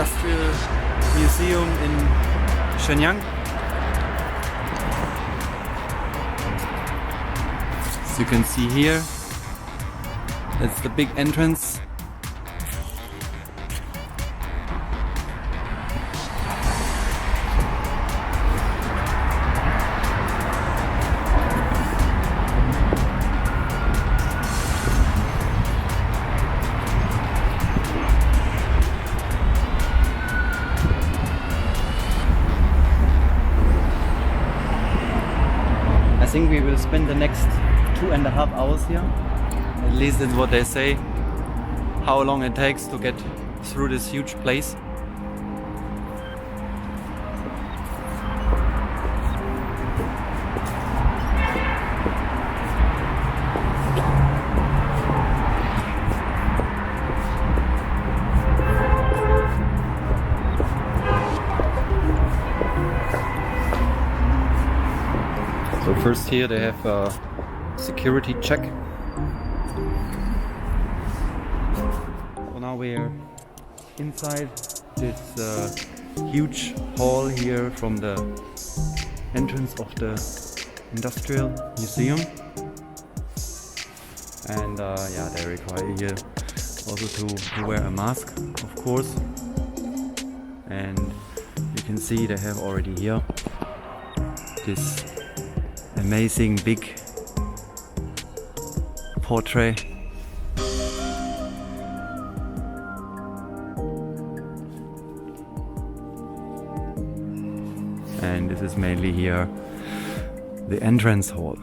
industrial museum in Shenyang. As you can see here, that's the big entrance. I think we will spend the next 2.5 hours here. At least it's what they say. How long it takes to get through this huge place. So first here they have a security check. So now we're inside this huge hall here from the entrance of the Industrial Museum. And yeah, they require here also to wear a mask, of course. And you can see they have already here this amazing big portrait. And this is mainly here the entrance hall.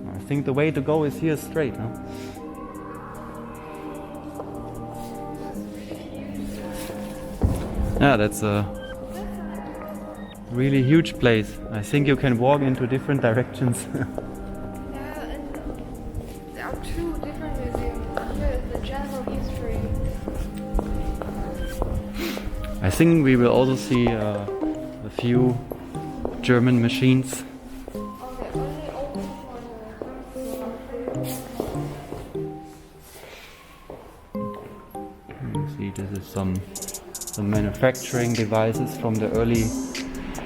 I think the way to go is here straight, huh? Yeah, that's a really huge place. I think you can walk into different directions. Yeah, and there are two different museums. Here is the general history. I think we will also see a few German machines. Okay, only open for You see, this is some manufacturing devices from the early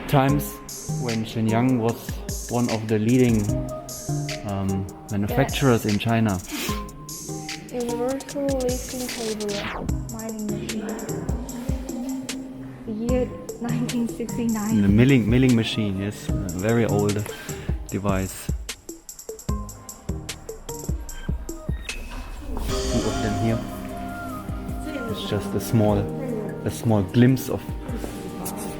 times when Shenyang was one of the leading manufacturers in China. Universal lifting table mining machine. The year 1969. The milling machine, yes, a very old device. Two of them here. It's just a small glimpse of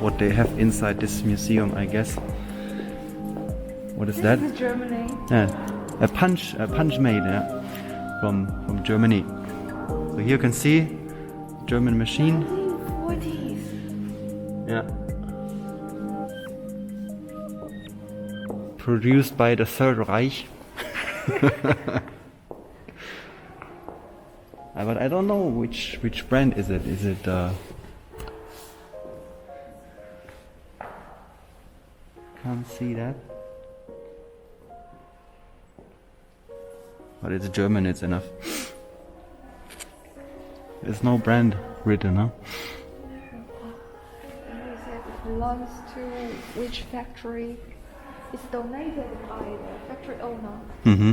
what they have inside this museum, I guess. What is that? This is Germany. Yeah, a punch made, yeah, from Germany. So here you can see German machine. 1940s. Yeah. Produced by the Third Reich. But I don't know which brand is it. Is it can't see that. But it's German, it's enough. There's no brand written, huh? And he said it belongs to which factory. It's donated by the factory owner. Mm-hmm.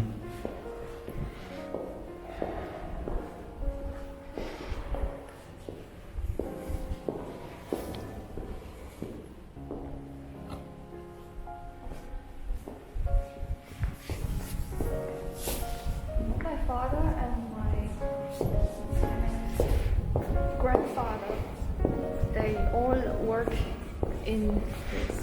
My father and my grandfather, they all work in this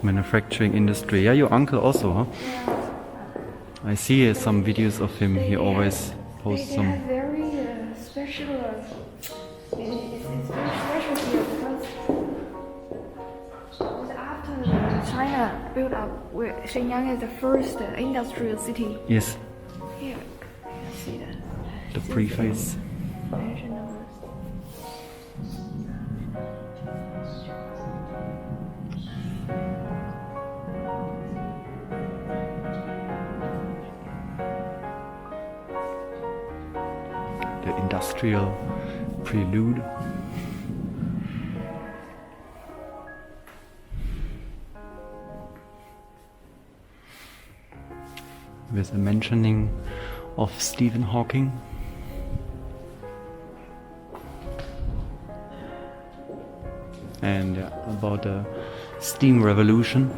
Manufacturing industry. Yeah, your uncle also, huh? yeah. I see some videos of him. He always posts They some. have very special. It's very special here because after China built up, Shenyang is the first industrial city. Yes. Here, yes. the preface. Mention numbers. The industrial prelude. With a mentioning of Stephen Hawking. And about the steam revolution.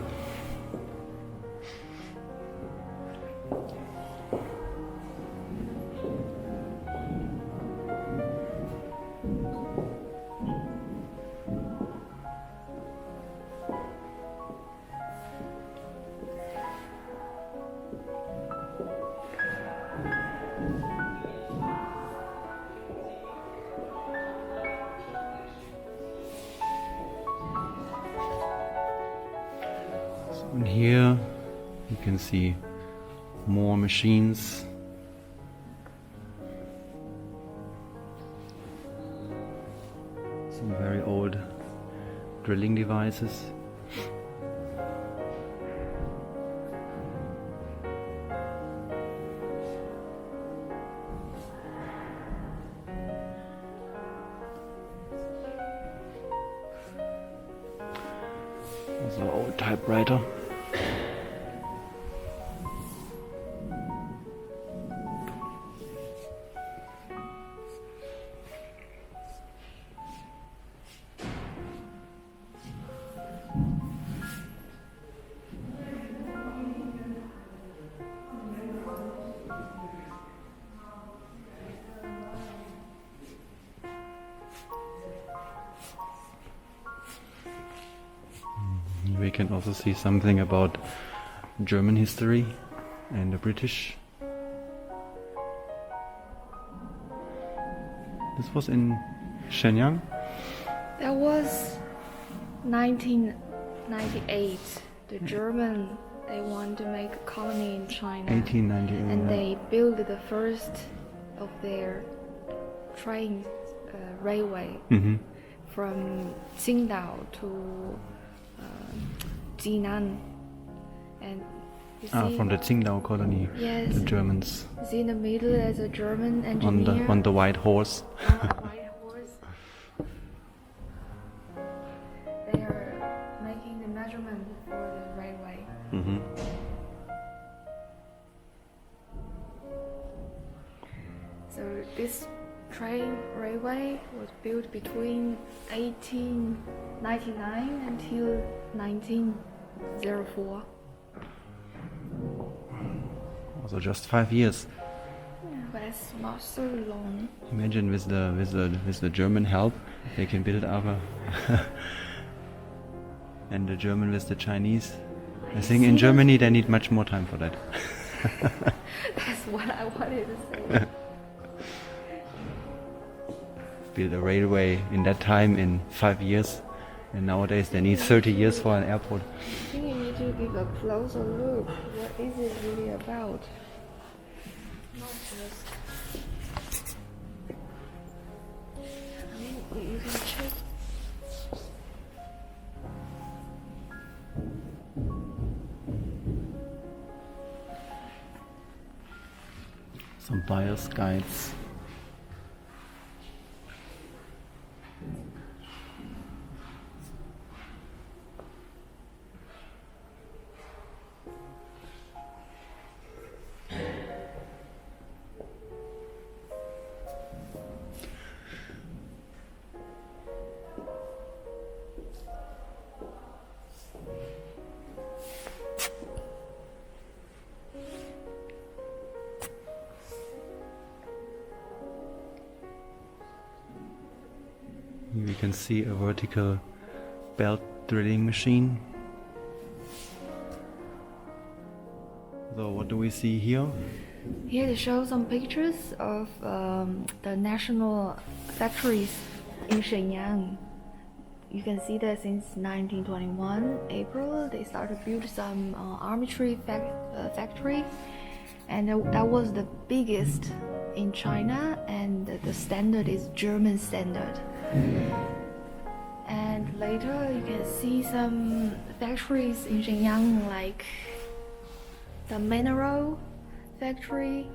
And here you can see more machines. Some very old drilling devices. There's an old typewriter. We can also see something about German history and the British. This was in Shenyang. That was 1998. The German, they want to make a colony in China. 1898. And they built the first of their train railway from Qingdao to Jinan. And you see, from the Qingdao colony. Yes. The Germans. See in the middle there's a German engineer. On the white horse. On the white horse. They are making the measurement for the railway. So this train railway was built between 1899 until 1904. Also just 5 years. Yeah, but it's not so long. Imagine with the German help, they can build up and the German with the Chinese. I think in Germany they need much more time for that. That's what I wanted to say. Build a railway in that time in 5 years, and nowadays they need 30 years for an airport. I think you need to give a closer look. What is it really about? Not just. I mean, you can check. Some buyer's guides. We can see a vertical belt drilling machine. So what do we see here? Here they show some pictures of the national factories in Shenyang. You can see that since 1921 April they started to build some armature factory, and that was the biggest in China, and the standard is German standard. And later you can see some factories in Shenyang, like the mineral factory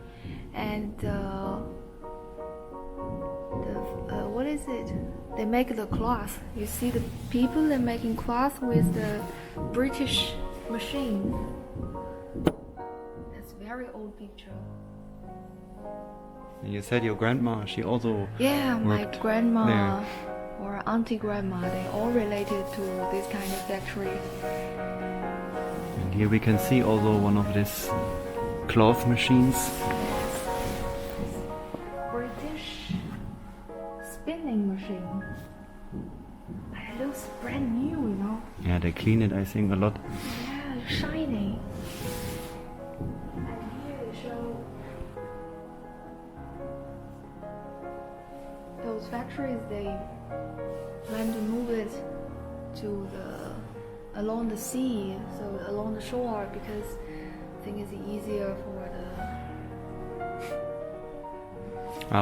and what is it? They make the cloth. You see the people they're making cloth with the British machine. That's very old picture. And you said your grandma, she also Yeah, my worked grandma there. or auntie grandma, they all related to this kind of factory. And here we can see also one of these cloth machines. Yes. British spinning machine. It looks brand new, you know. Yeah, they clean it, I think, a lot. Yeah, it's shiny. And here they show those factories, they plan to move it to along the sea, so along the shore, because I think it's easier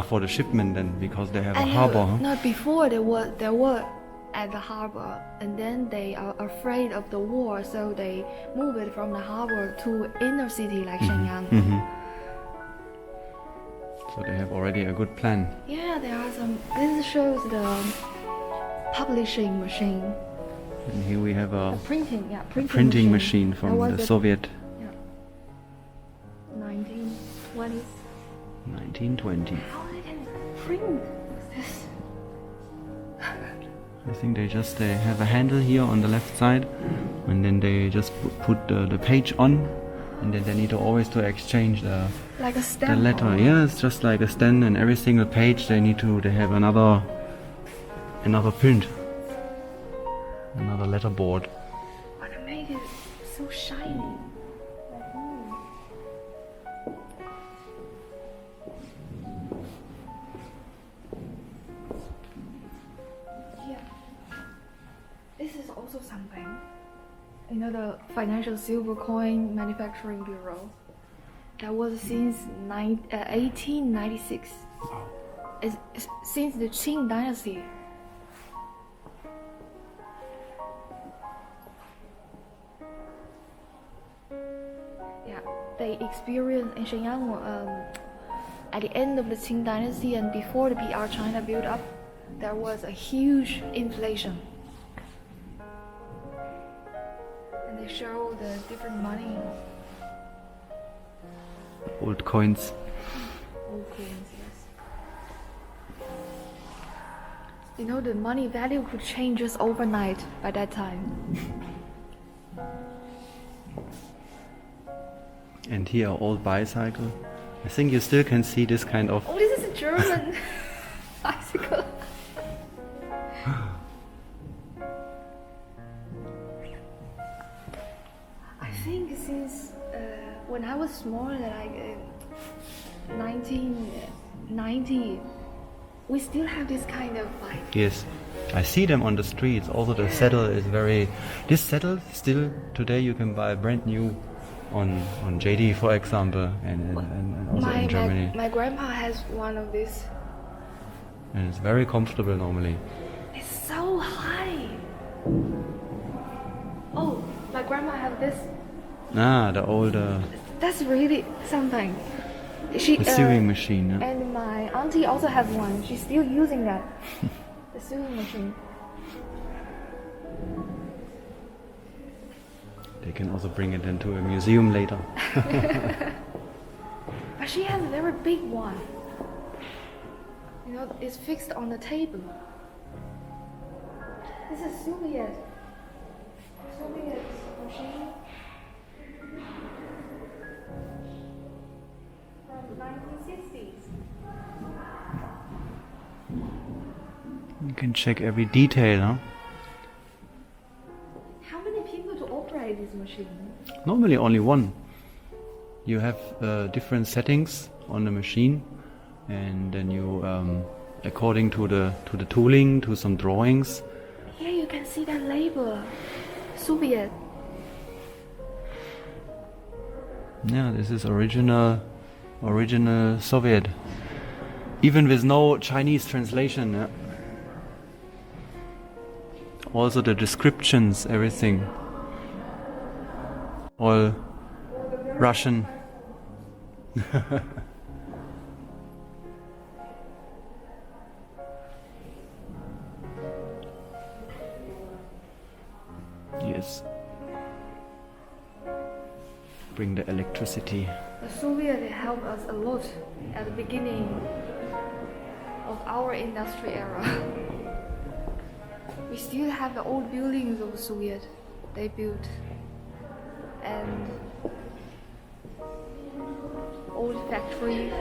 For the shipment then, because they have a and harbor, huh? Not before they were at the harbor, and then they are afraid of the war, so they move it from the harbor to inner city like Shenyang. So they have already a good plan. Yeah, there are some. This shows the publishing machine. And here we have a Printing machine That from was the Soviet 1920s. 1920. How they can print this? I think they have a handle here on the left side, and then they just put the page on, and then they need to always exchange the Like a stamp. letter. Yeah, it's just like a stand, and every single page they have another print, another letterboard. But they make it so shiny. This is also something. You know, the Financial Silver Coin Manufacturing Bureau. That was since 1896. Wow. It's since the Qing Dynasty. Yeah, they experienced in Shenyang at the end of the Qing Dynasty and before the PR China built up, there was a huge inflation. And they show the different money. Old coins. Old coins, yes. You know, the money value could change just overnight by that time. And here old bicycle. I think you still can see this kind of. Oh, this is a German bicycle. I think since when I was small, like 1990, we still have this kind of bike. Yes, I see them on the streets. Also, the saddle is very. This saddle still today you can buy brand new on JD, for example, and also in Germany. My grandpa has one of these. And it's very comfortable normally. It's so high. Oh, my grandma has this. The old That's really something. She the sewing machine. Yeah? And my auntie also has one. She's still using that. The sewing machine. They can also bring it into a museum later. But she has a very big one. You know, it's fixed on the table. This is Soviet machine from 1960s. You can check every detail, huh? How many people to operate this machine? Normally only one. You have different settings on the machine, and then you, according to the tooling, to some drawings. Here you can see that label, Soviet. Yeah, this is original Soviet even with no Chinese translation. Yeah. Also the descriptions, everything. All Russian. Yes. Bring the electricity. The Soviet helped us a lot at the beginning of our industry era. We still have the old buildings of Soviet they built and old factory.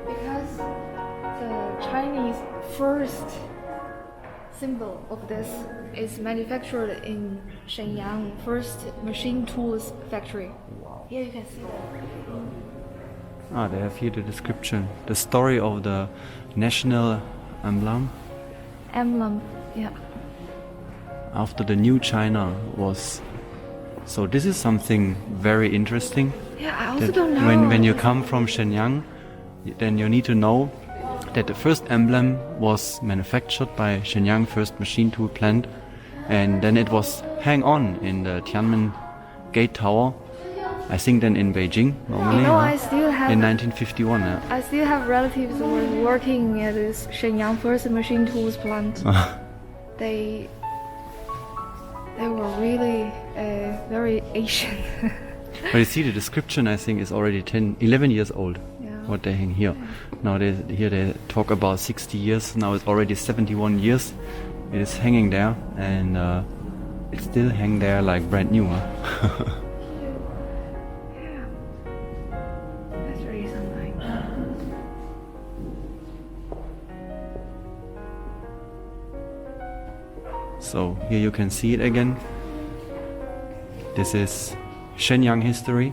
Because the Chinese first symbol of this is manufactured in Shenyang, first machine tools factory. Here you can see that. They have here the description, the story of the national emblem. Emblem, yeah. After the new China was. So this is something very interesting. Yeah, I also don't know. When you come from Shenyang, then you need to know that the first emblem was manufactured by Shenyang first machine tool plant, and then it was hang on in the Tiananmen Gate Tower. I think then in Beijing normally. You know, I still have in 1951. Yeah. I still have relatives who were working at this Shenyang first machine tools plant. They were really very Asian. But you see the description, I think, is already 11 years old. Yeah. What they hang here. Now here they talk about 60 years. Now it's already 71 years. It is hanging there, and it still hang there like brand new. Huh? Yeah. That's really something. So here you can see it again. This is Shenyang history.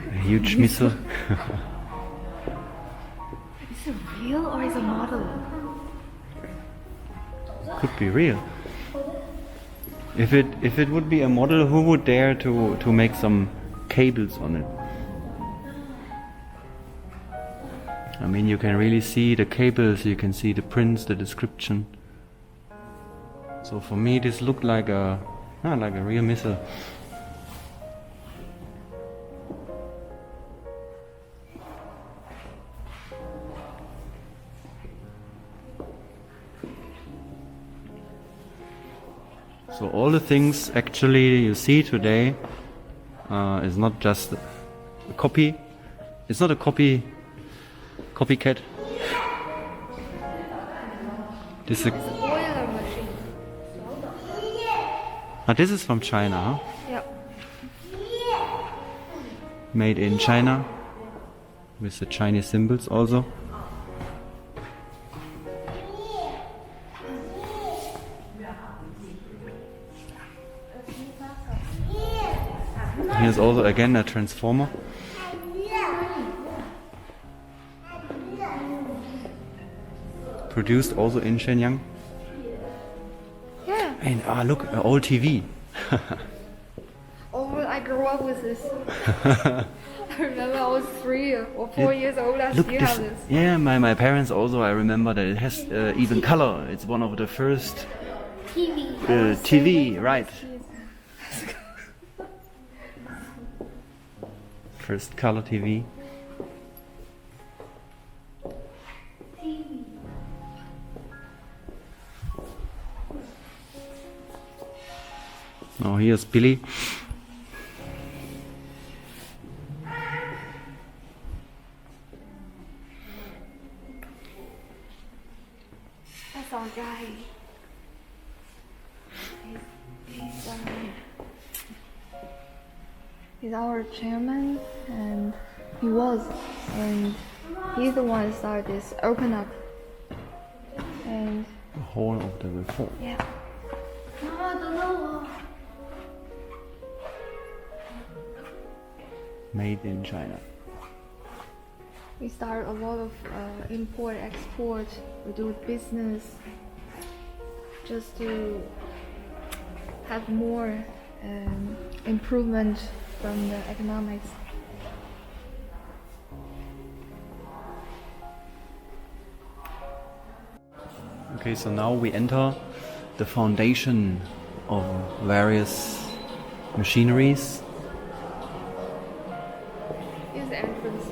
A huge missile. Is it real or is it a model? Could be real. If it would be a model, who would dare to make some cables on it? I mean, you can really see the cables, you can see the prints, the description. So for me, this looked like a real missile. So all the things actually you see today is not just a copy. It's not a copycat. This is Boiler machine. this is from China, huh? Yeah. Made in China with the Chinese symbols also. Here's also again a transformer. Produced also in Shenyang. Yeah. And look, an old TV. Oh, I grew up with this. I remember I was 3 or 4 years old. I Look, still have this. yeah, my parents also. I remember that it has even color. It's one of the first TV, right? First color TV. Oh, here's Billy. our guy. He's our chairman, and he's the one that started this open up, and The whole of the reform. yeah. Made in China. We start a lot of import, export. We do business just to have more improvement from the economics. Okay, so now we enter the foundation of various machineries. Here's the entrance.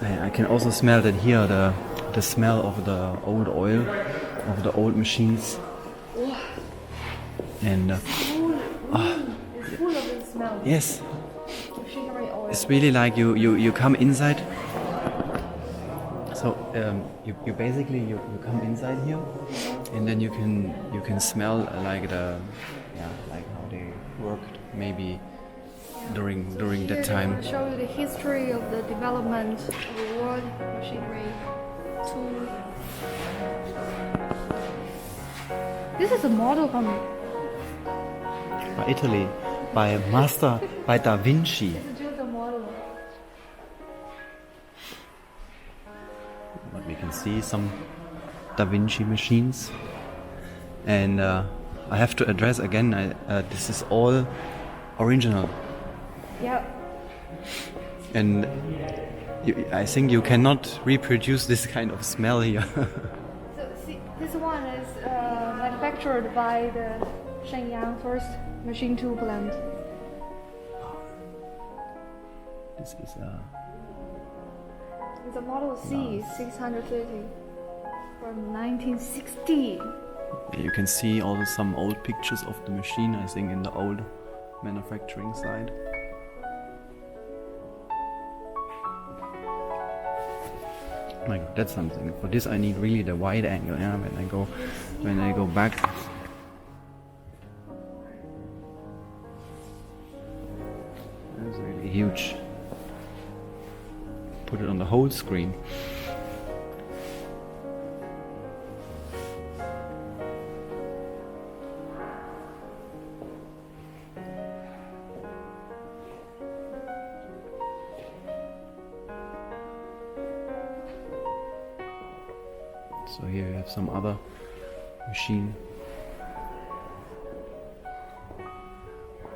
I can also smell that here, the smell of the old oil, of the old machines. And It's full of the smell. yes, Machinery oil. it's really like you come inside. So you basically you come inside here, and then you can smell like like how they worked maybe during that time. I'll show you the history of the development of the world machinery tool. This is a model from By Italy, by Da Vinci. This is just a model. But we can see some Da Vinci machines, and I have to address again. This is all original, Yeah. and I think you cannot reproduce this kind of smell here. So see, this one is manufactured by the Shenyang first machine tool plant. This is It's a Model C 630 from 1960. you can see also some old pictures of the machine. I think in the old manufacturing side. Like that's something. For this, I need really the wide angle. Yeah, when I go back. That's really huge. Put it on the whole screen. So here you have some other machine.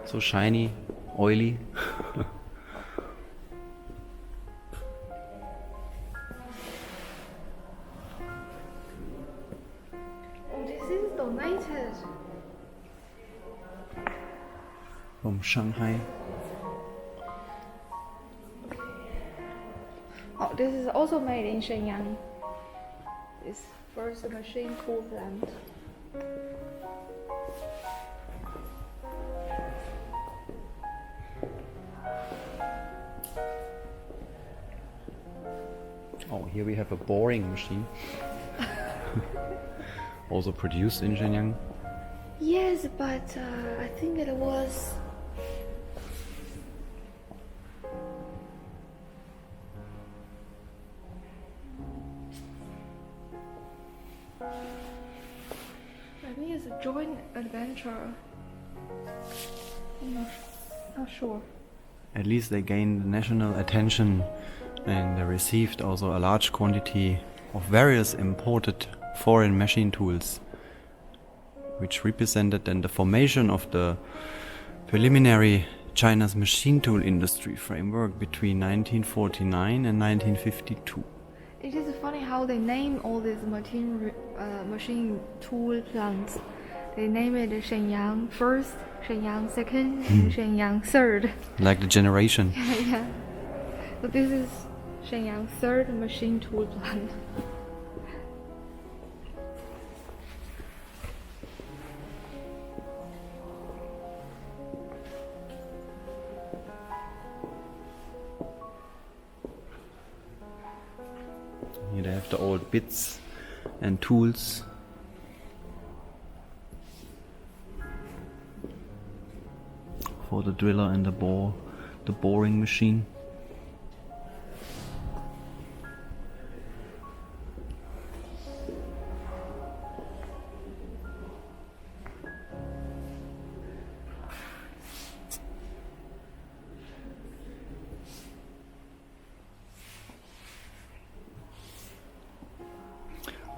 So shiny, oily. Oh, this is donated. From Shanghai. Oh, this is also made in Shenyang. This first machine tool plant. Oh, here we have a boring machine. Also produced in Shenyang. Yes, but I think it was. I think it's a joint adventure. I'm not sure. At least they gained national attention, and they received also a large quantity of various imported foreign machine tools, which represented then the formation of the preliminary China's machine tool industry framework between 1949 and 1952. It is funny how they name all these machine tool plants. They name it Shenyang first, Shenyang second, and Shenyang third. Like the generation. Yeah. So this is Shenyang third machine tool plant. Here they have the old bits and tools. For the driller and the boring machine.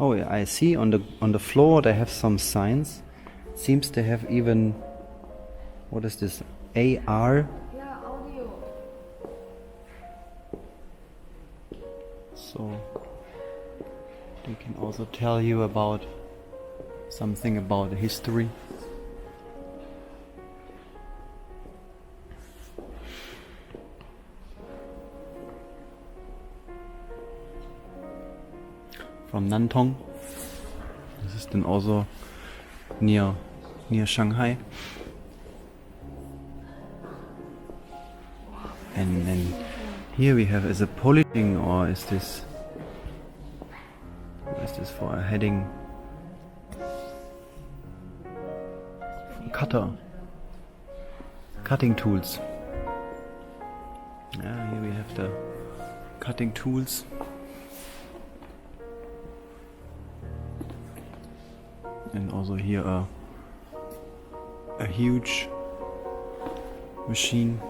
Oh yeah, I see on the floor they have some signs. Seems they have even, what is this? AR. Yeah, audio. So they can also tell you about something about the history. From Nantong. This is then also near Shanghai. And then here we have, is a polishing, or is this for a heading? Cutting tools. Yeah, here we have the cutting tools. And also here a huge machine.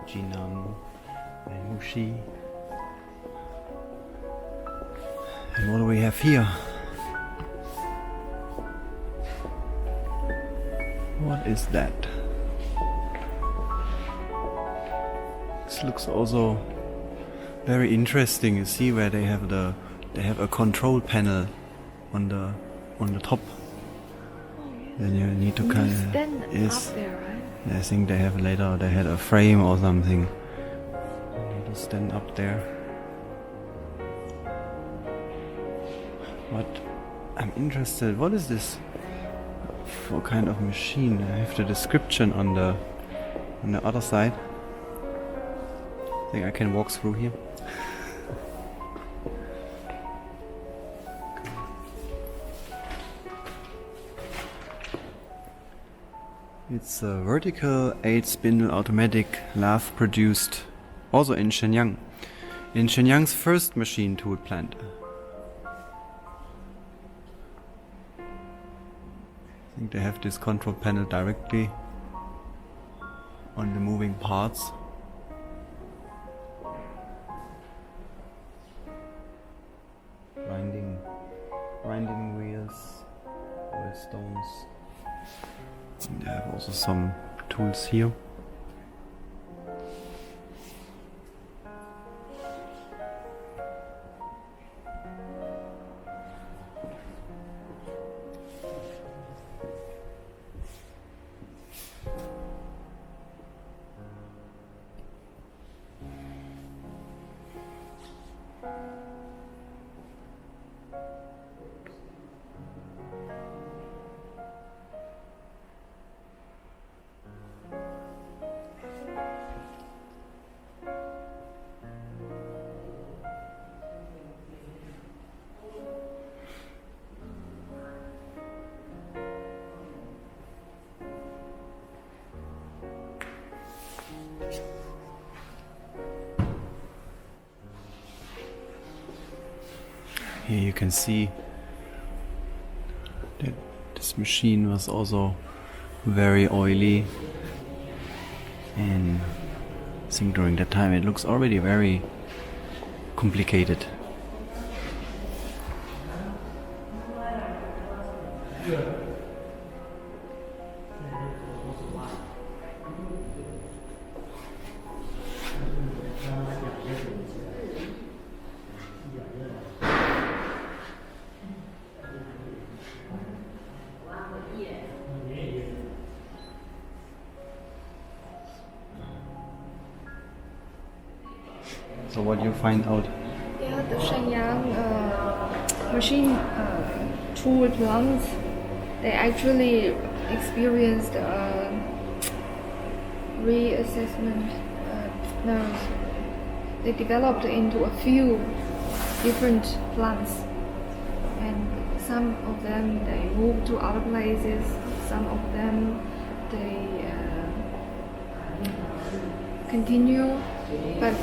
Jinan and Wuxi. And what do we have here? What is that? This looks also very interesting. You see where they have a control panel on the top. Then you need to kind of stand up there, right? I think they had a frame or something. You need to stand up there. But I'm interested, what is this for kind of machine? I have the description on the other side. I think I can walk through here. It's a vertical 8-spindle automatic lathe produced also in Shenyang. In Shenyang's first machine tool plant. I think they have this control panel directly on the moving parts. Grinding wheels, oil stones. And they have also some tools here. Here you can see that this machine was also very oily, and I think during that time it looks already very complicated. So what you find out? Yeah, the Shenyang machine tool plants, they actually experienced reassessment. No, they developed into a few different plants, and some of them they moved to other places. Some of them they continue, but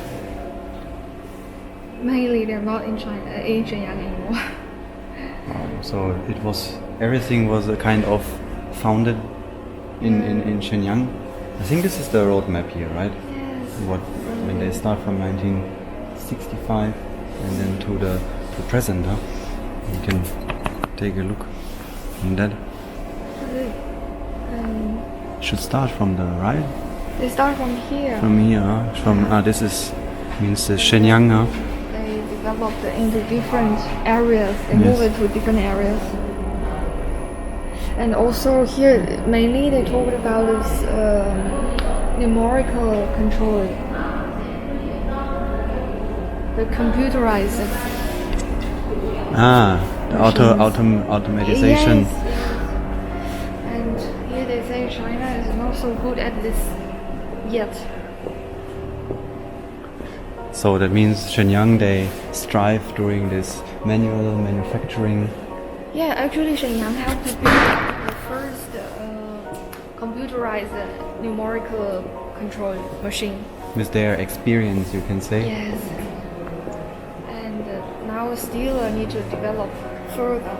mainly they're not in China, in Shenyang anymore. So it was, everything was a kind of founded in Shenyang. I think this is the roadmap here, right? Yes. What, when they start from 1965 and then to the present, huh? You can take a look on that. Should start from the right. They start from here. From here, huh? From this is means Shenyang, huh? They developed into different areas. They move it to different areas. And also here, mainly they talked about this numerical control, the computerized. The automatization. Yes. And here they say China is not so good at this yet. So that means Shenyang, they strive during this manual manufacturing. Yeah, actually Shenyang helped to build the first computerized numerical control machine. With their experience, you can say. Yes. And now still need to develop further.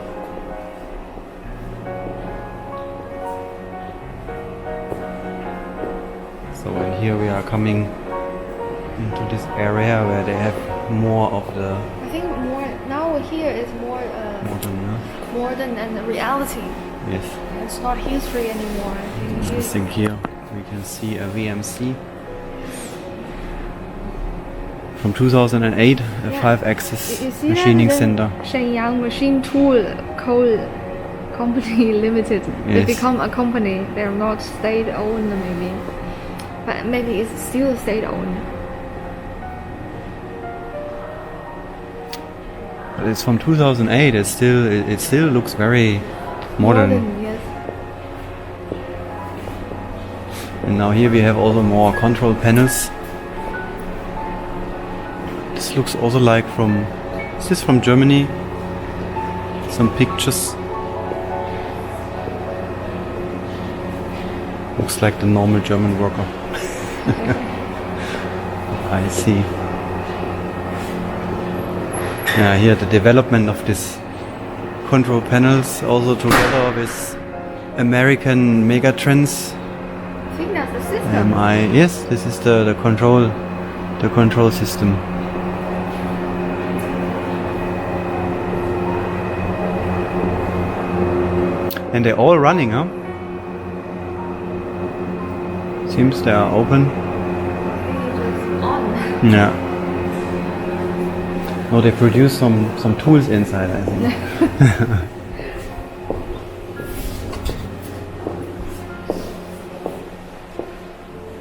So and here we are coming into this area where they have more of the I think more now here is more modern and reality. Yes. It's not history anymore. I think here we can see a VMC from 2008, a 5-axis machining center. Shenyang Machine Tool Coal Company Limited. They become a company. They're not state-owned maybe, but maybe it's still state-owned. But it's from 2008. It still looks very modern. Yes. And now here we have also more control panels. This looks also like from. Is this from Germany? Some pictures. Looks like the normal German worker. I see. Yeah, here the development of this control panels also together with American megatrends. I think that's the system. Yes, this is the control system. And they're all running, huh? Seems they are open. It's on. Yeah. Oh, they produce some tools inside, I think.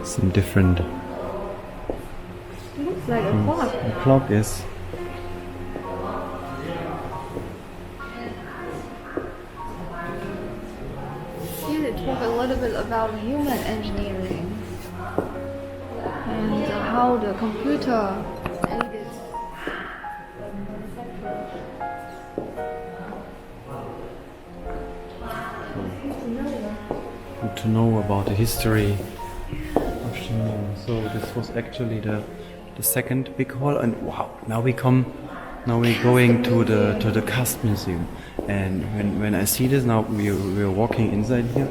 Some different. Looks like a clock. A clock is. Here they talk a little bit about human engineering and how the computer aided. Good to know about the history of Shenyang. So this was actually the second big hall, and wow, now we come Now we're going to the cast museum, and when I see this now, we're walking inside here,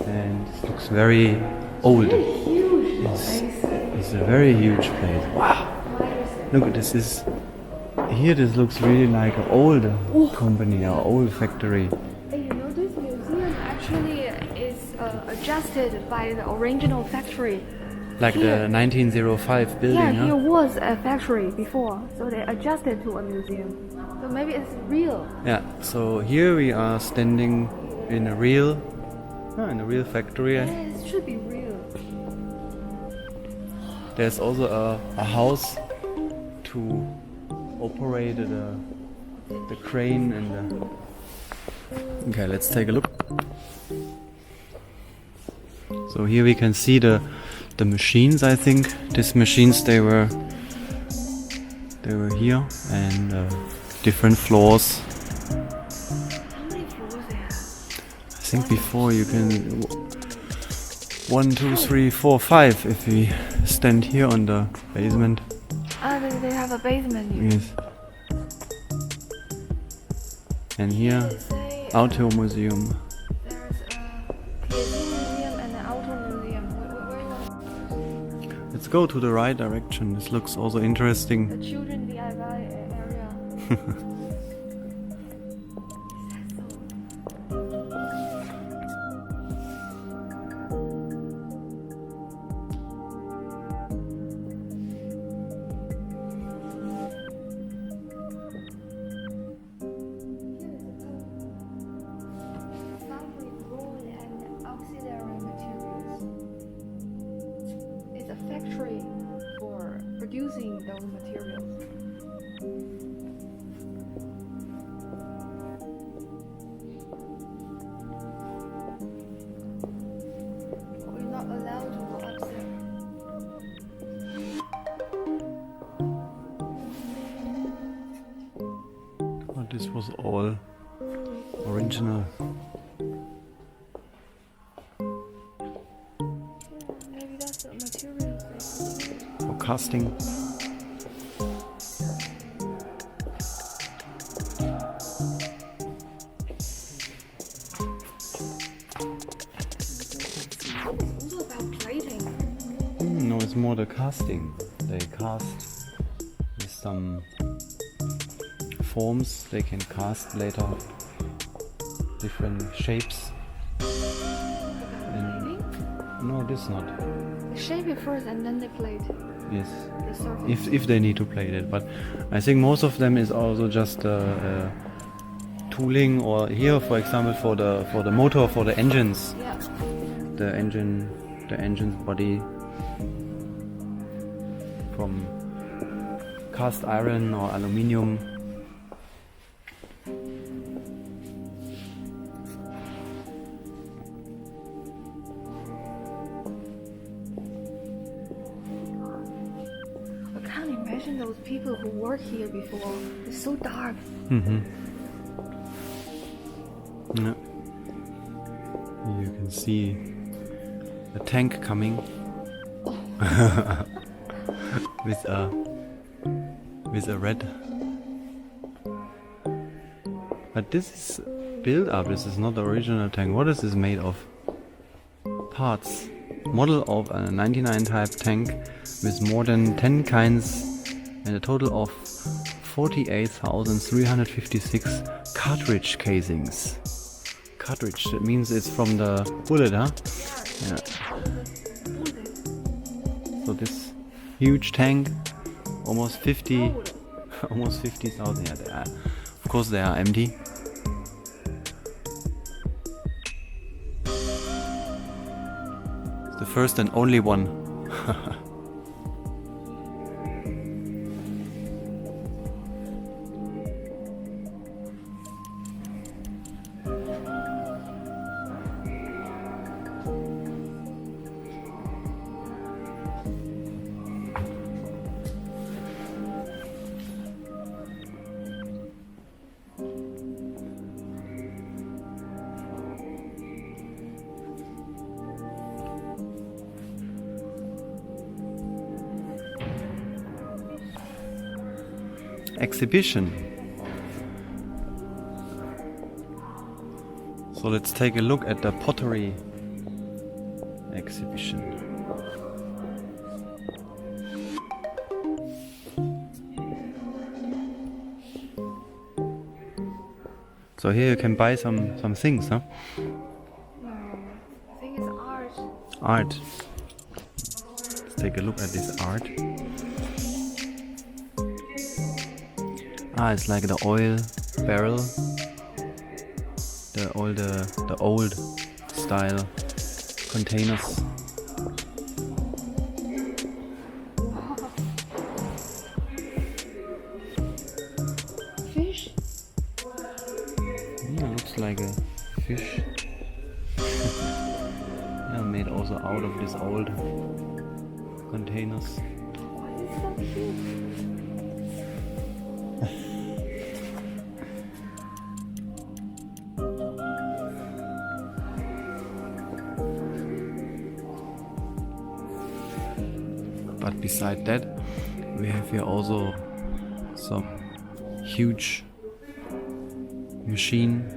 and it looks very old. Huge place. It's a very huge place. Wow! Look, this is here. This looks really like an old company, or old factory. Hey, you know this museum actually is adjusted by the original factory. Like Here. the 1905 building, Yeah, huh? here was a factory before, so they adjusted to a museum. So maybe it's real. Yeah. So here we are standing in a real factory. Yeah, it should be real. There's also a house to operate the crane and the. Okay, let's take a look. So here we can see the machines. I think these machines they were here, and different floors. How many floors they have? I think before you can 1, 2, 3, 4, 5 if we stand here on the basement. They have a basement here. Yes. And here, They say, Auto Museum. there's a PhD museum and an auto museum. Where is Let's go to the right direction. This looks also interesting. the children DIY area? Foundry raw and auxiliary materials. It's a factory for producing those materials. We're not allowed to go upstairs. Oh, this was all original. Maybe that's the materials they use. For casting. It's also about plating. No, it's more the casting. They cast with some forms. They can cast later different shapes. And Plating? no, this not. They shape it first and then they plate Yes. the surface. If they need to plate it, but I think most of them is also just tooling, or here, for example, for the motor, for the engines, Yeah. the engine's body from cast iron or aluminium. I can't imagine those people who work here before. It's so dark. Mm-hmm. Yeah. You can see a tank coming with a red. But this is built up. This is not the original tank. What is this made of? Parts. Model of a 99 type tank with more than 10 kinds and a total of 48,356 cartridge casings. Cartridge, that means it's from the bullet, huh? Yeah. So this huge tank, almost 50, almost 50,000. Yeah, they are, of course they are empty. It's the first and only one. exhibition. So let's take a look at the pottery exhibition. So here you can buy some things, huh? No, I think it's art. Art. Let's take a look at this art. It's like the oil barrel. The old style containers. Fish? Yeah, looks like a fish. Yeah, made also out of these old containers. Oh, it's so cute. But beside that, we have here also some huge machine.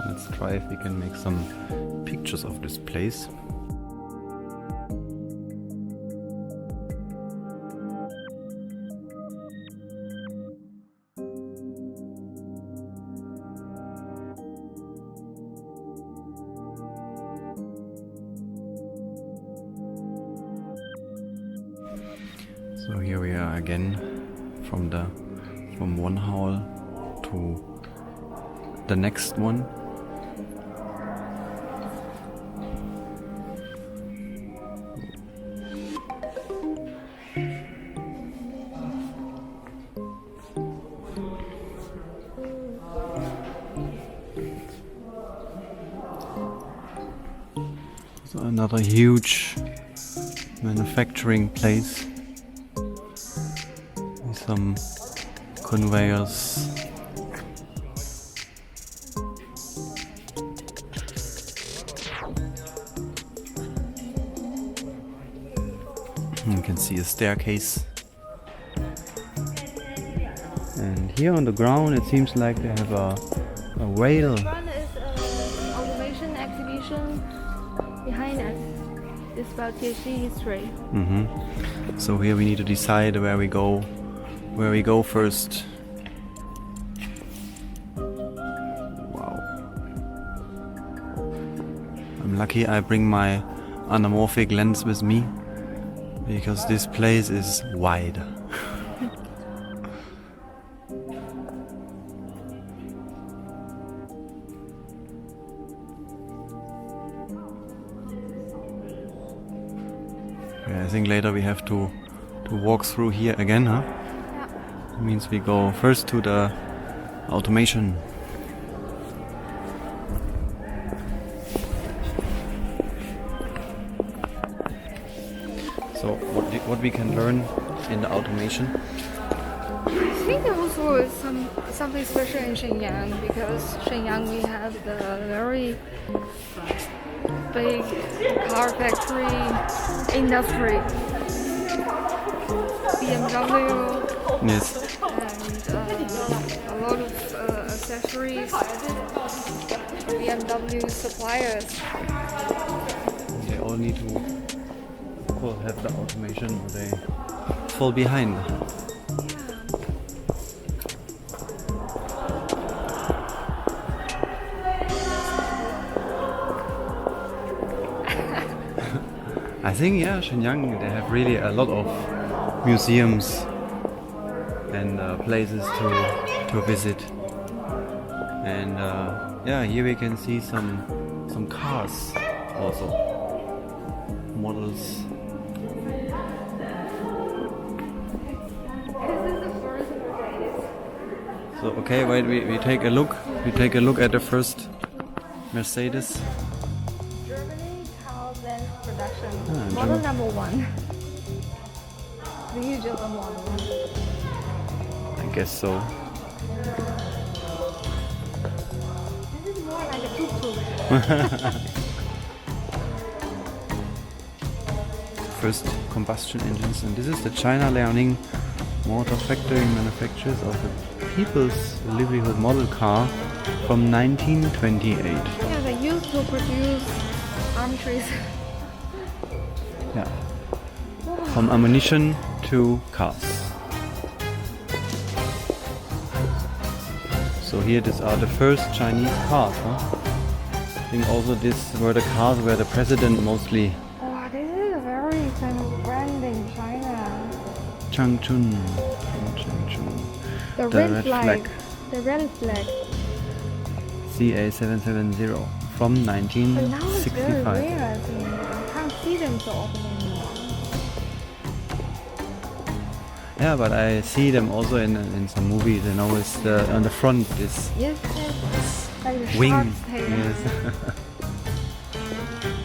Let's try if we can make some pictures of this place. So here we are again from one hall to the next one. So another huge manufacturing place with some conveyors. You can see a staircase. And here on the ground it seems like they have a rail. Front is an automation exhibition. Behind us is about THC history. So here we need to decide where we go first. Wow. I'm lucky I bring my anamorphic lens with me, because this place is wide. Yeah, I think later we have to walk through here again, huh? Yeah. It means we go first to the automation. So what we can learn in the automation? I think also is something special in Shenyang, because Shenyang we have the very big car factory industry. BMW, Yes. And a lot of accessories added. BMW suppliers. They all need to, of course, have the automation or they fall behind. I think, yeah, Shenyang, they have really a lot of museums and places to visit. And yeah, here we can see some cars also, models. So okay, wait, we take a look. We take a look at the first Mercedes. Germany car lens production. Ah, Model number 1. The usual model. I guess so. This is more like a tuk-tuk. First combustion engines, and this is the China Liaoning Motor Factory manufacturers of the People's Livelihood model car from 1928. Yeah, they used to produce armatures. Yeah. From ammunition to cars. So here these are the first Chinese cars, huh? I think also these were the cars where the president mostly. Oh, this is a very famous brand in China. Changchun. The red flag. The red flag. CA770 from But now it's very 1965. rare, I think. You can't see them so often anymore. Yeah, but I see them also in some movies, and always on the front this Yes, yes. Like the wing. shark's tail. Yes.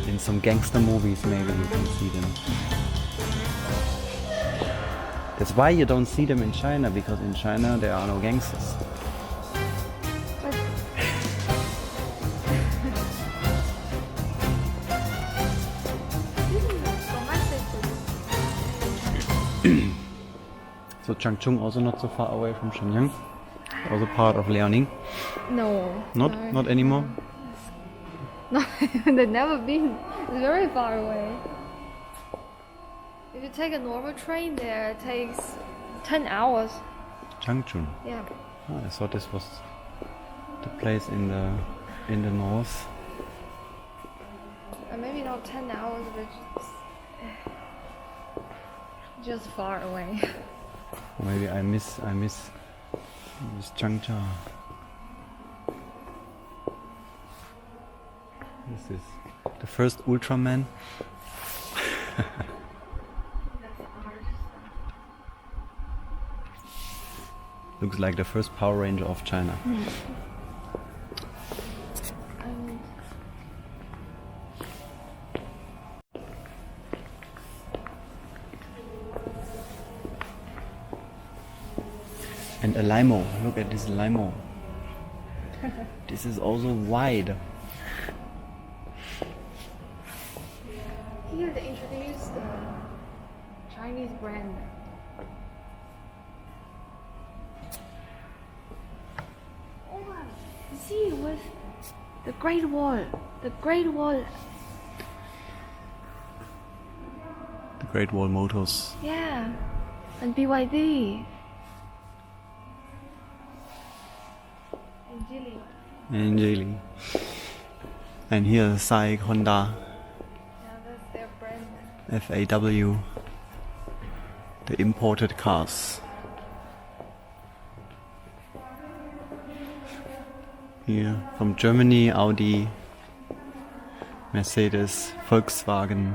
In some gangster movies, maybe you can see them. That's why you don't see them in China, because in China there are no gangsters. But So Changchun also not so far away from Shenyang, also part of Liaoning. no. Not anymore. No, they've never been. It's very far away. If you take a normal train there, it takes 10 hours. Changchun. Yeah. Oh, I thought this was the place in the north. Maybe not 10 hours, but just far away. Or maybe I miss Changcha. This is the first Ultraman. Looks like the first Power Ranger of China. And a limo. Look at this limo. This is also wide. Here they introduced the Chinese brand. Oh, you see, with the Great Wall. The Great Wall. The Great Wall Motors. Yeah. And BYD. And Geely. And Geely. And here SAIC, Honda, Yeah, that's their brand. FAW. The imported cars. Here from Germany, Audi, Mercedes, Volkswagen.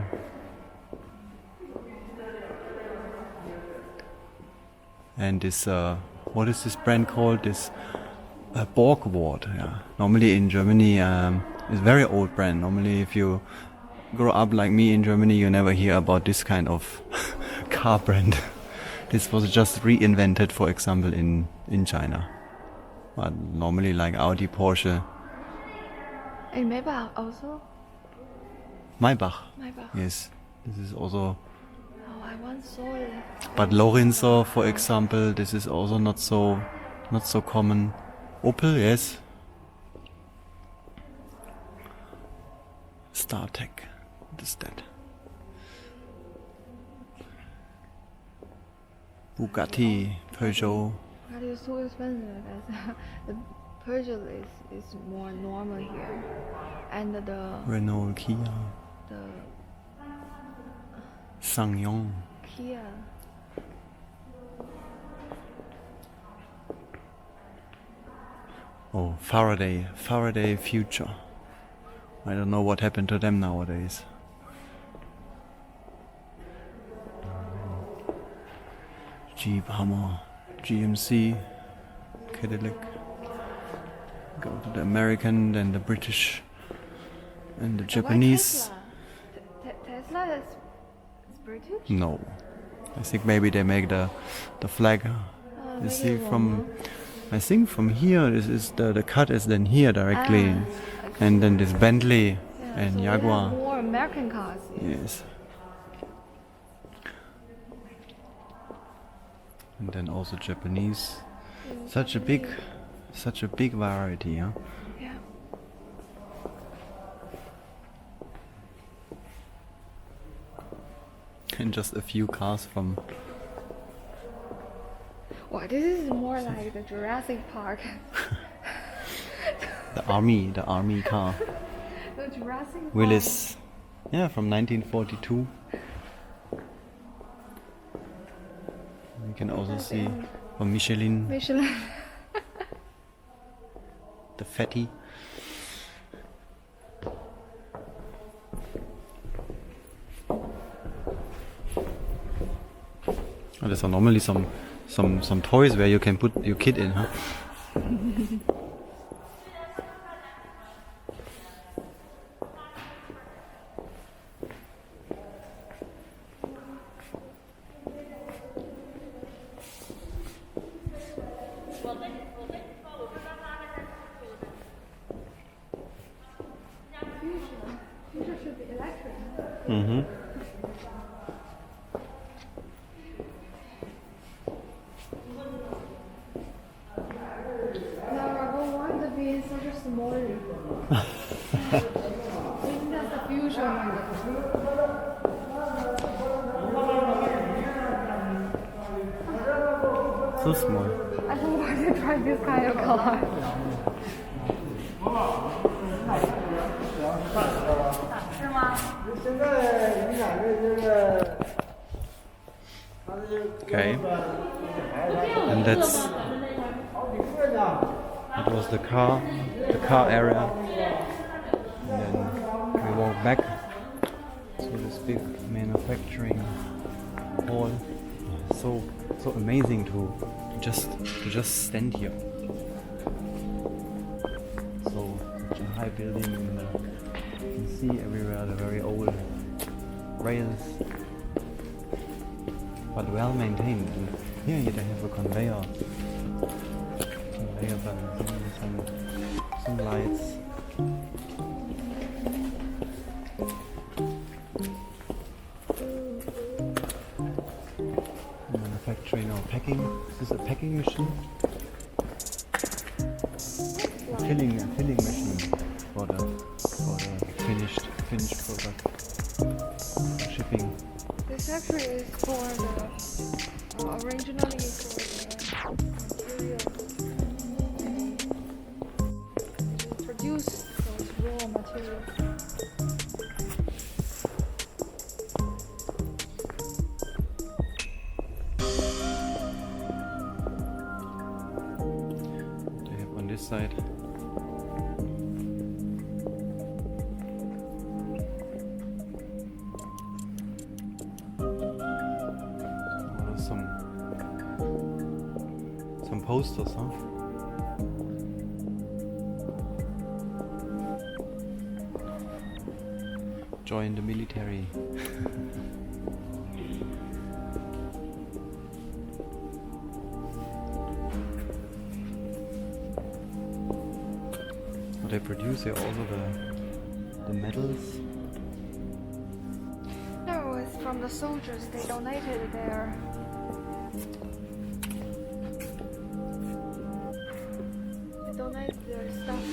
And this, what is this brand called? This Borgward. Yeah. Normally in Germany, it's a very old brand. Normally, if you grow up like me in Germany, you never hear about this kind of car brand. This was just reinvented, for example, in China. But normally like Audi, Porsche, And Maybach also? Maybach. Maybach. Yes, this is also Oh, I once saw it. But Lorenzo, for example, this is also not so common. Opel, yes. StarTech, what is that? Bugatti, Peugeot. But it's so expensive. The Peugeot is more normal here, and the Renault, Kia, SsangYong. Kia. Oh, Faraday Future. I don't know what happened to them nowadays. Jeep, Hummer, GMC, Cadillac. Go to the American, then the British, and the Japanese. Why Tesla is British? No, I think maybe they make the flag. You maybe see wrong, from, I think from here this is the cut is then here directly, and then this Bentley and so we Jaguar. have more American cars. Yes. And then also Japanese. Such a big variety, huh? Yeah. And just a few cars from. Wow, this is more like the Jurassic Park. The army car. The Jurassic Park. Willis. Yeah, from 1942. You can also see from Michelin, Michelin. the fatty. Oh, there's normally some toys where you can put your kid in, huh? Future should be electric. Mm-hmm. No, I don't want to be in such a small room. Isn't that the future? So small. I don't want to drive this kind of car. Okay. And that was the car area. And then we walk back to this big manufacturing hall. So amazing to just stand here. So such a high building, and you can see everywhere the very old rails, but well maintained. And here they have a conveyor belt, some lights. Manufacturing or packing. This is a packing machine. A filling machine for the finished product. Shipping. This factory is for the originally for the material. Produce those raw materials. They have on this side. Some posters, huh? Join the military. They produce here also the metals. No, it's from the the soldiers, they donated their stuff.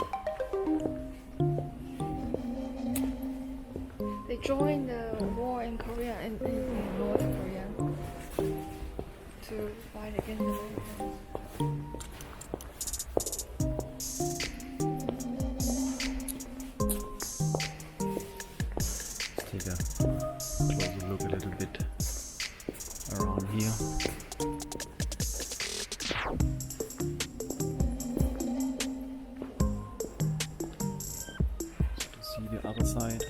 They joined the war in Korea, in North Korea, to fight against the Americans. Take a closer look a little bit around here. To see the other side.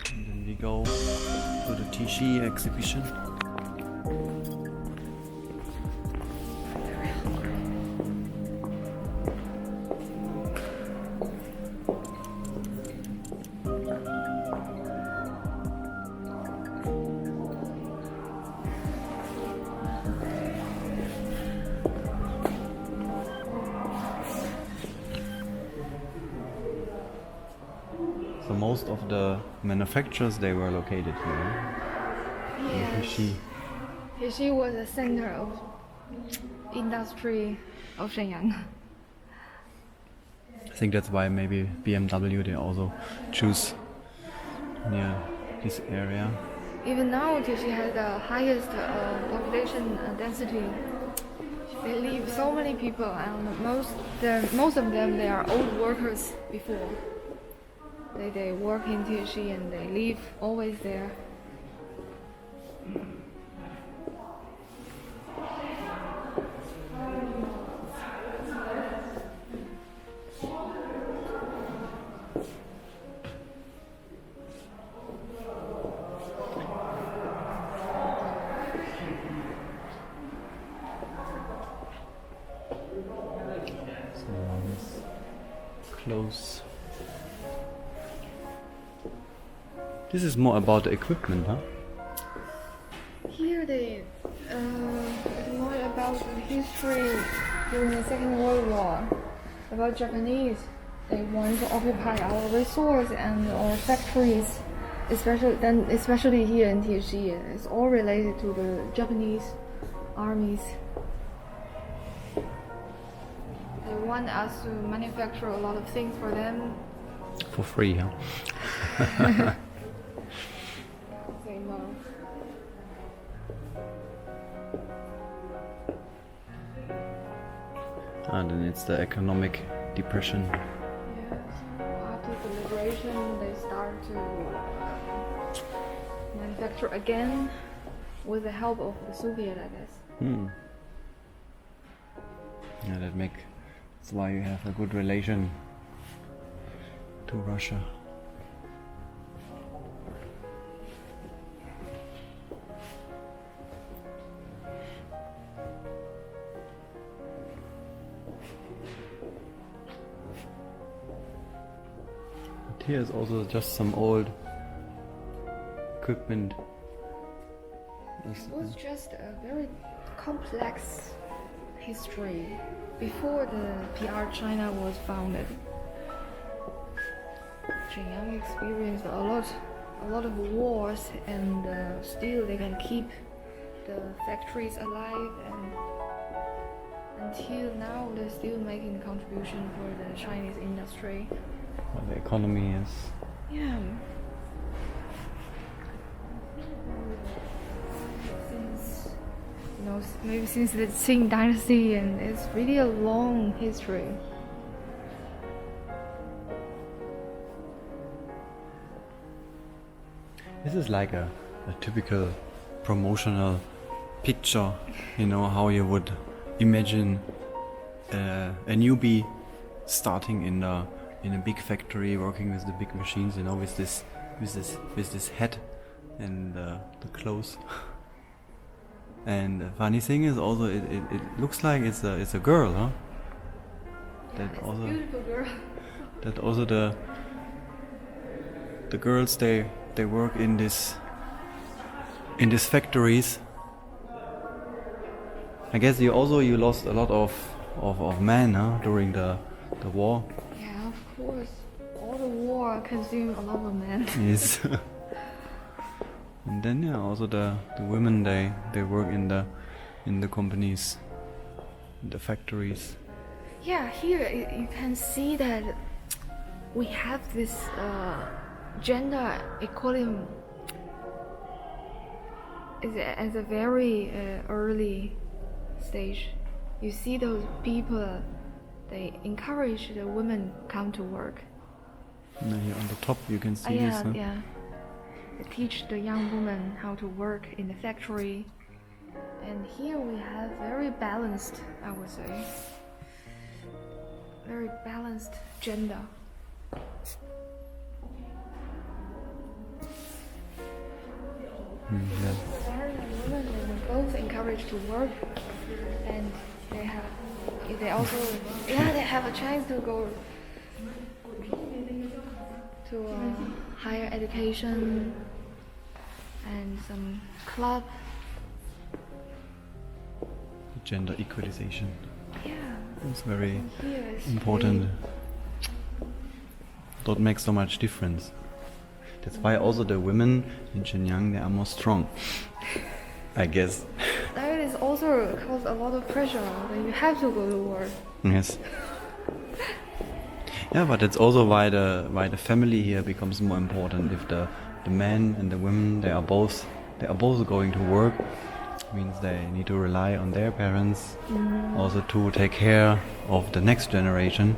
And then we go to the Tichy exhibition. So most of the manufacturers, they were located here. Yes. Tichy. Tichy was the center of industry of Shenyang. I think that's why maybe BMW, they also choose near this area. Even now, Tichy has the highest population density. They live so many people, and most of them, they are old workers before. They work in Tichy and they live always there. So one is close. This is more about the equipment, huh? Here they more about the history during the Second World War. About Japanese, they want to occupy our resource and our factories, especially here in Tichy. It's all related to the Japanese armies. They want us to manufacture a lot of things for them. For free, huh? Say no. And then it's the economic depression. Yes. After the liberation, they start to manufacture again with the help of the Soviet, I guess. Yeah, that's why you have a good relation to Russia. But here is also just some old equipment. It was just a very complex history before the PR China was founded. Shenyang experienced a lot of wars, and still they can keep the factories alive, and until now they're still making a contribution for the Chinese industry. Well, the economy is. Yeah. Maybe since the Qing dynasty, and it's really a long history. This is like a typical promotional picture, you know, how you would imagine a newbie starting in a big factory, working with the big machines, you know, with this hat and the clothes. And the funny thing is also it looks like it's a girl, huh? It's a beautiful girl. That also the girls they work in these factories. I guess you lost a lot of men, huh, during the war. Yeah, of course. All the war more consume a lot of men. Yes. And then also the women they work in the companies, in the factories. Yeah, here you can see that we have this gender equality as a very early stage. You see those people, they encourage the women come to work. And here on the top you can see Yeah, this. Huh? yeah. They teach the young women how to work in the factory. And here we have very balanced, I would say, very balanced gender. Yeah. Men and women are both encouraged to work, and they also they have a chance to go to higher education and some club. Gender equalization. Yeah. It's very Here is important. Don't make so much difference. That's why also the women in Shenyang, they are more strong, I guess. That is also cause a lot of pressure when you have to go to work. Yes. Yeah, but that's also why the family here becomes more important. If the men and the women they are both going to work, means they need to rely on their parents, also to take care of the next generation.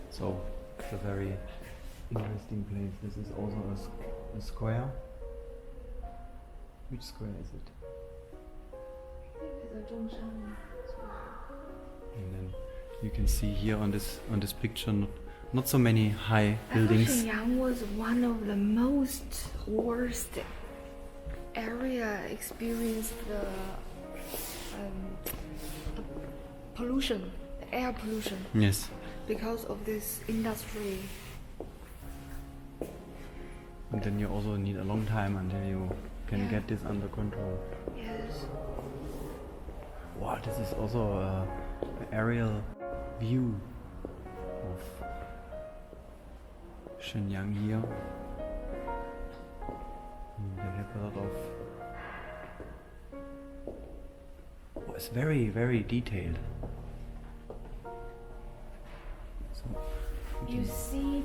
So it's a very interesting place. This is also a square. Which square is it? And then you can see here on this picture not so many high buildings. Shenyang was one of the most worst area experienced the pollution, the air pollution, Yes. because of this industry. And then you also need a long time until you can get this under control. Yes. Wow, this is also an aerial view of Shenyang here. They have a lot of... Oh, it's very, very detailed. So You see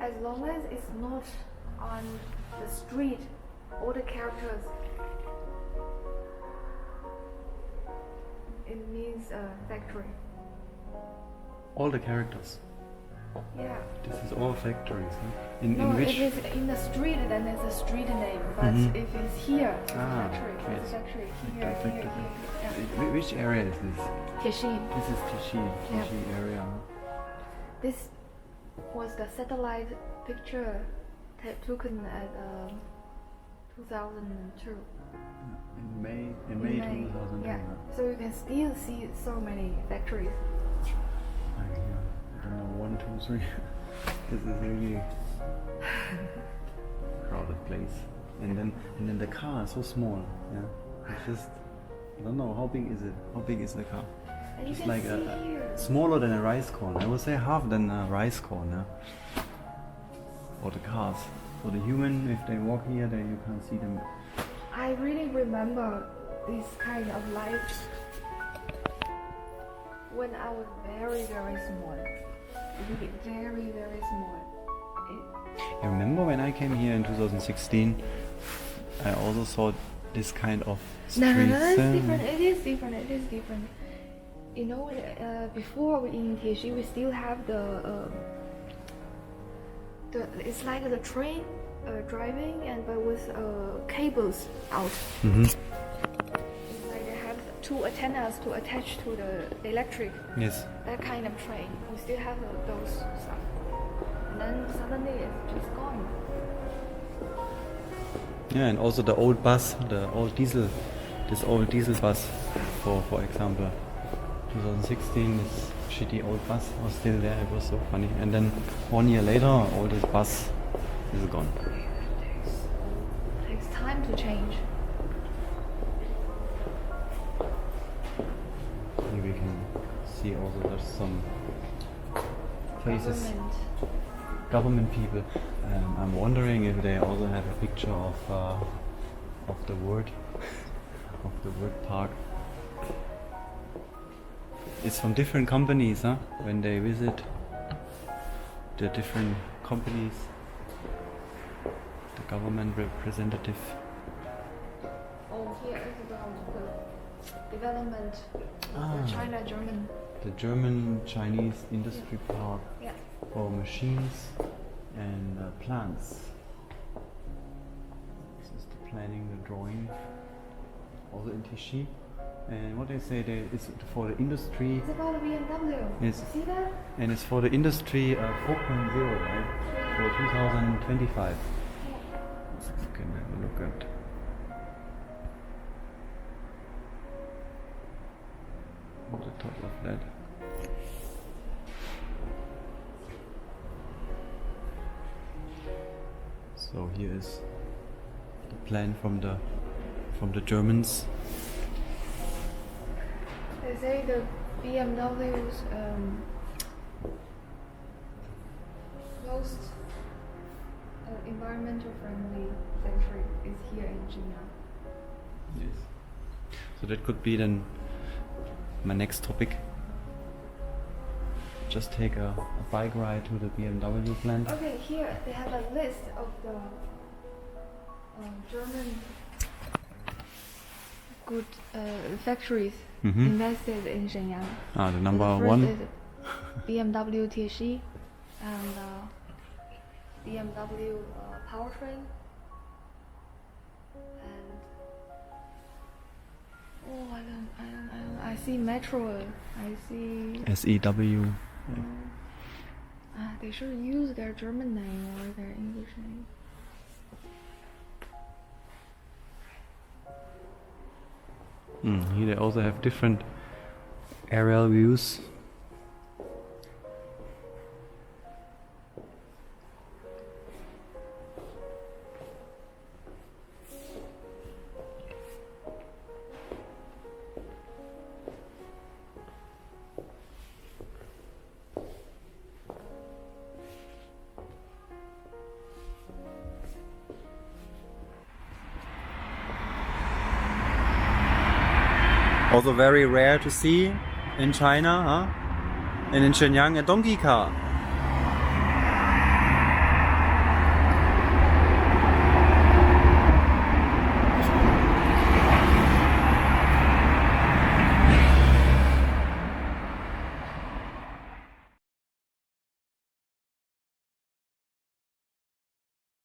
as long as it's not on the street, all the characters, it means a factory. all the characters. Yeah. This is all factories. Huh? No, in which? if it's in the street, then it's a street name. But if it's here, it's a factory. It's yes. a factory. Here, The here, factory. here. Which area is this? Yeah. Tiexin. This is Tiexi area. This was the satellite picture taken at 2002. In May 2002. Yeah. So you can still see so many factories. I don't know, 1, 2, 3. This is really crowded place. And then the car is so small. Yeah. It's just, I don't know, how big is it? How big is the car? And you It's can like see here. smaller than a rice corn. I would say half than a rice corn. Yeah. Or the cars. So the human, if they walk here, then you can't see them. I really remember this kind of life when I was very, very small. Really very, very small. I remember when I came here in 2016, I also saw this kind of streets. No, it's different. It is different. It is different. You know, before we in Tiexi, we still have the it's like the train driving, and but with cables out. Mm-hmm. It's like they have two antennas to attach to the electric. Yes. That kind of train. We still have those stuff. And then suddenly it's just gone. Yeah, and also the old bus, the old diesel, this old diesel bus, for example, 2016, this shitty old bus was still there. It was so funny. And then 1 year later, all this bus is gone. Takes time to change. Here we can see also there's some faces. Government people. I'm wondering if they also have a picture of the word of the word park. It's from different companies, huh? When they visit the different companies, the government representative. Oh, here is about the development of the China-German. The German-Chinese industry park for machines and plants. This is the planning, the drawing, also in Tichy. And what they say, it's for the industry. It's about the BMW. Yes. See that? And it's for the industry 4.0, right? For 2025. You can have a look at. On the top of that. So here is the plan from the Germans. They say the BMW's most environmental friendly factory is here in Shenyang. Yes. So that could be then my next topic. Just take a bike ride to the BMW plant. Okay, here they have a list of the German good factories invested in Shenyang. The number So the first one. is BMW Tichy and BMW powertrain. And I see Metro. I see. SEW. They should use their German name or their English name. Here they also have different aerial views. Also very rare to see in China, huh? And in Shenyang a donkey car.